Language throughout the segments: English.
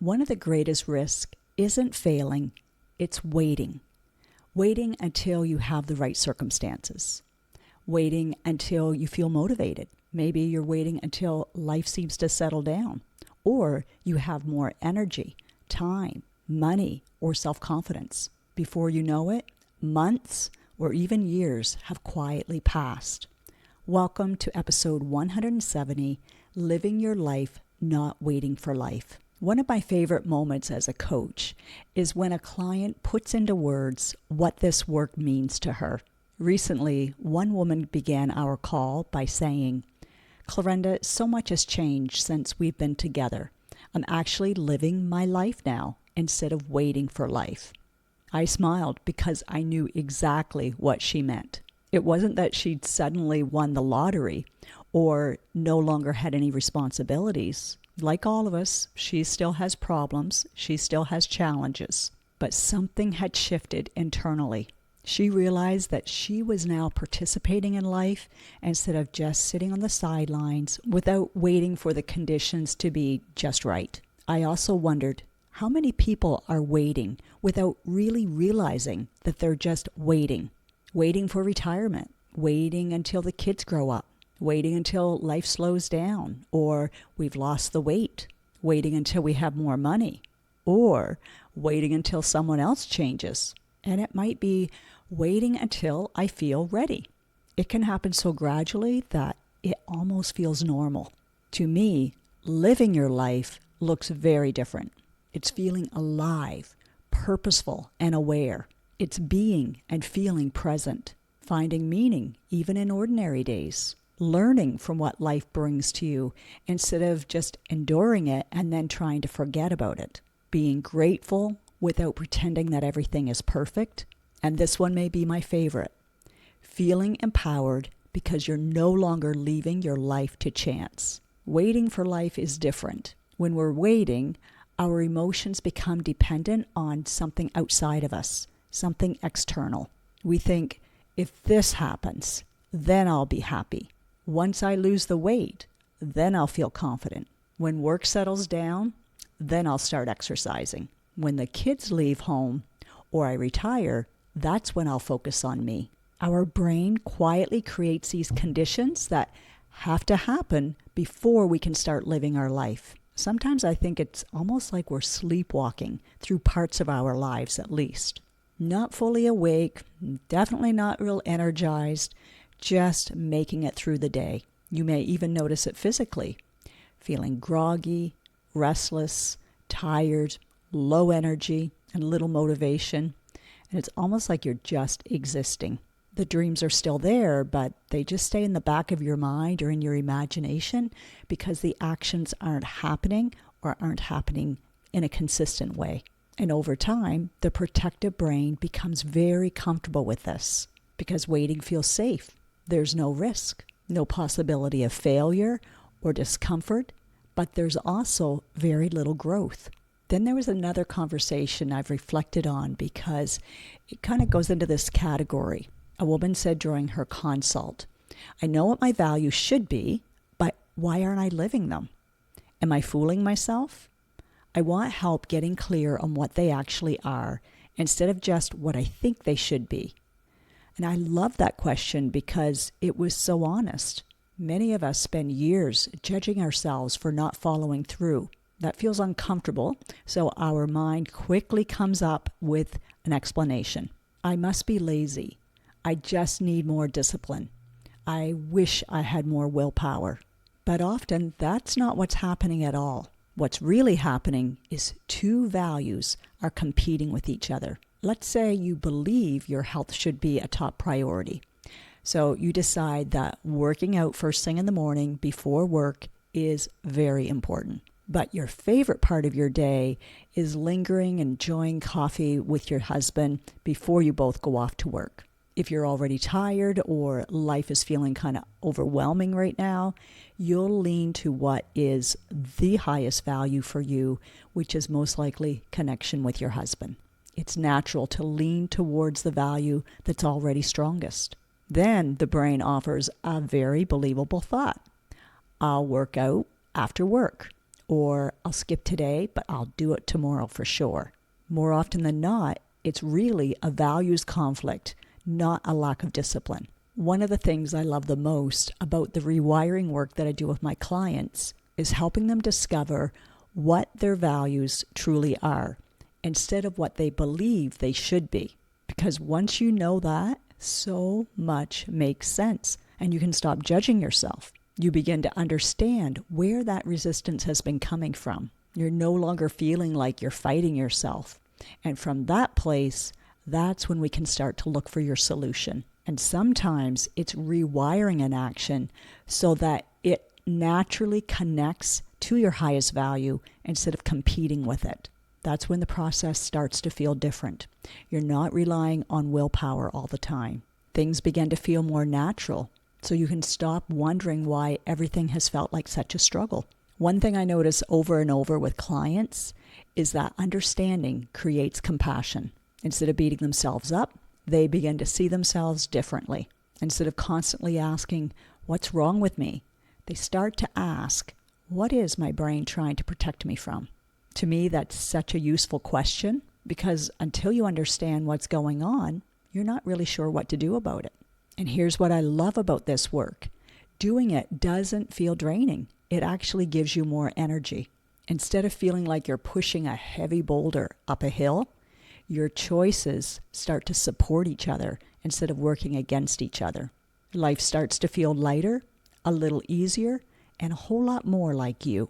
One of the greatest risks isn't failing, it's waiting. Waiting until you have the right circumstances. Waiting until you feel motivated. Maybe you're waiting until life seems to settle down. Or you have more energy, time, money, or self-confidence. Before you know it, months or even years have quietly passed. Welcome to episode 170, Living Your Life, Not Waiting for Life. One of my favorite moments as a coach is when a client puts into words what this work means to her. Recently, one woman began our call by saying, "Clarenda, so much has changed since we've been together. I'm actually living my life now instead of waiting for life." I smiled because I knew exactly what she meant. It wasn't that she'd suddenly won the lottery or no longer had any responsibilities. Like all of us, she still has problems, she still has challenges, but something had shifted internally. She realized that she was now participating in life instead of just sitting on the sidelines without waiting for the conditions to be just right. I also wondered, how many people are waiting without really realizing that they're just waiting? Waiting for retirement, waiting until the kids grow up, waiting until life slows down, or we've lost the weight, waiting until we have more money, or waiting until someone else changes. And it might be waiting until I feel ready. It can happen so gradually that it almost feels normal. To me, living your life looks very different. It's feeling alive, purposeful, and aware. It's being and feeling present, finding meaning even in ordinary days, learning from what life brings to you instead of just enduring it and then trying to forget about it, being grateful without pretending that everything is perfect. And this one may be my favorite, feeling empowered because you're no longer leaving your life to chance. Waiting for life is different. When we're waiting, our emotions become dependent on something outside of us, something external. We think, if this happens, then I'll be happy. Once I lose the weight, then I'll feel confident. When work settles down, then I'll start exercising. When the kids leave home or I retire, that's when I'll focus on me. Our brain quietly creates these conditions that have to happen before we can start living our life. Sometimes I think it's almost like we're sleepwalking through parts of our lives at least. Not fully awake, definitely not real energized, just making it through the day. You may even notice it physically, feeling groggy, restless, tired, low energy, and little motivation. And it's almost like you're just existing. The dreams are still there, but they just stay in the back of your mind or in your imagination because the actions aren't happening or aren't happening in a consistent way. And over time, the protective brain becomes very comfortable with this because waiting feels safe. There's no risk, no possibility of failure or discomfort, but there's also very little growth. Then there was another conversation I've reflected on because it kind of goes into this category. A woman said during her consult, "I know what my values should be, but why aren't I living them? Am I fooling myself? I want help getting clear on what they actually are instead of just what I think they should be." And I love that question because it was so honest. Many of us spend years judging ourselves for not following through. That feels uncomfortable, so our mind quickly comes up with an explanation. I must be lazy. I just need more discipline. I wish I had more willpower. But often that's not what's happening at all. What's really happening is two values are competing with each other. Let's say you believe your health should be a top priority. So you decide that working out first thing in the morning before work is very important. But your favorite part of your day is lingering, enjoying coffee with your husband before you both go off to work. If you're already tired or life is feeling kind of overwhelming right now, you'll lean to what is the highest value for you, which is most likely connection with your husband. It's natural to lean towards the value that's already strongest. Then the brain offers a very believable thought. I'll work out after work. or I'll skip today, but I'll do it tomorrow for sure. More often than not, it's really a values conflict, not a lack of discipline. One of the things I love the most about the rewiring work that I do with my clients is helping them discover what their values truly are instead of what they believe they should be. Because once you know that, so much makes sense and you can stop judging yourself. You begin to understand where that resistance has been coming from. You're no longer feeling like you're fighting yourself. And from that place, that's when we can start to look for your solution. And sometimes it's rewiring an action so that it naturally connects to your highest value instead of competing with it. That's when the process starts to feel different. You're not relying on willpower all the time. Things begin to feel more natural, so you can stop wondering why everything has felt like such a struggle. One thing I notice over and over with clients is that understanding creates compassion. Instead of beating themselves up, they begin to see themselves differently. Instead of constantly asking, what's wrong with me? They start to ask, what is my brain trying to protect me from? To me, that's such a useful question because until you understand what's going on, you're not really sure what to do about it. And here's what I love about this work. Doing it doesn't feel draining. It actually gives you more energy. Instead of feeling like you're pushing a heavy boulder up a hill, your choices start to support each other instead of working against each other. Life starts to feel lighter, a little easier, and a whole lot more like you.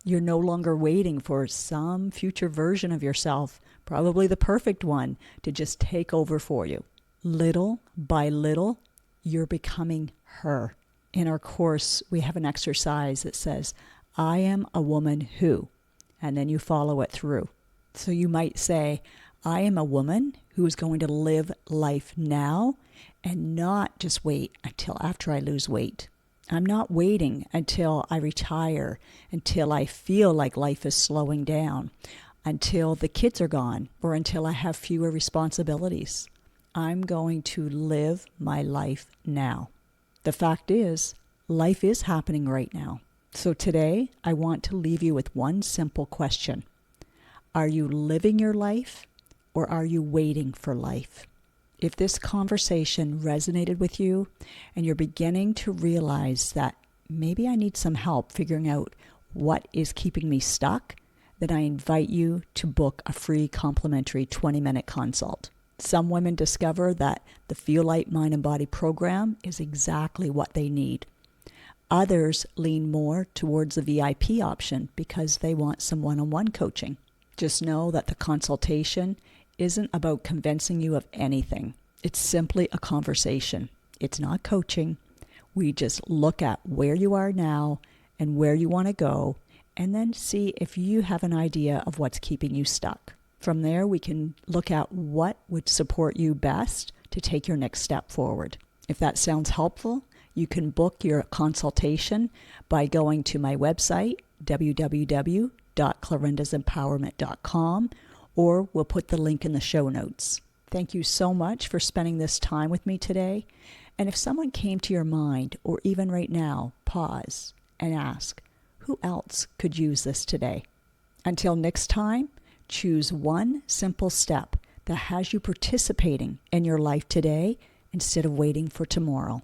You're no longer waiting for some future version of yourself, probably the perfect one, to just take over for you. Little by little, you're becoming her. In our course, we have an exercise that says, I am a woman who, and then you follow it through. So you might say, I am a woman who is going to live life now and not just wait until after I lose weight. I'm not waiting until I retire, until I feel like life is slowing down, until the kids are gone, or until I have fewer responsibilities. I'm going to live my life now. The fact is, life is happening right now. So today, I want to leave you with one simple question. Are you living your life? Or are you waiting for life? If this conversation resonated with you and you're beginning to realize that maybe I need some help figuring out what is keeping me stuck, then I invite you to book a free complimentary 20-minute consult. Some women discover that the Feel Light Mind and Body program is exactly what they need. Others lean more towards the VIP option because they want some one-on-one coaching. Just know that the consultation isn't about convincing you of anything. It's simply a conversation. It's not coaching. We just look at where you are now and where you want to go, and then see if you have an idea of what's keeping you stuck. From there, we can look at what would support you best to take your next step forward. If that sounds helpful, you can book your consultation by going to my website, www.clarindasempowerment.com, or we'll put the link in the show notes. Thank you so much for spending this time with me today. And if someone came to your mind, or even right now, pause and ask, who else could use this today? Until next time, choose one simple step that has you participating in your life today instead of waiting for tomorrow.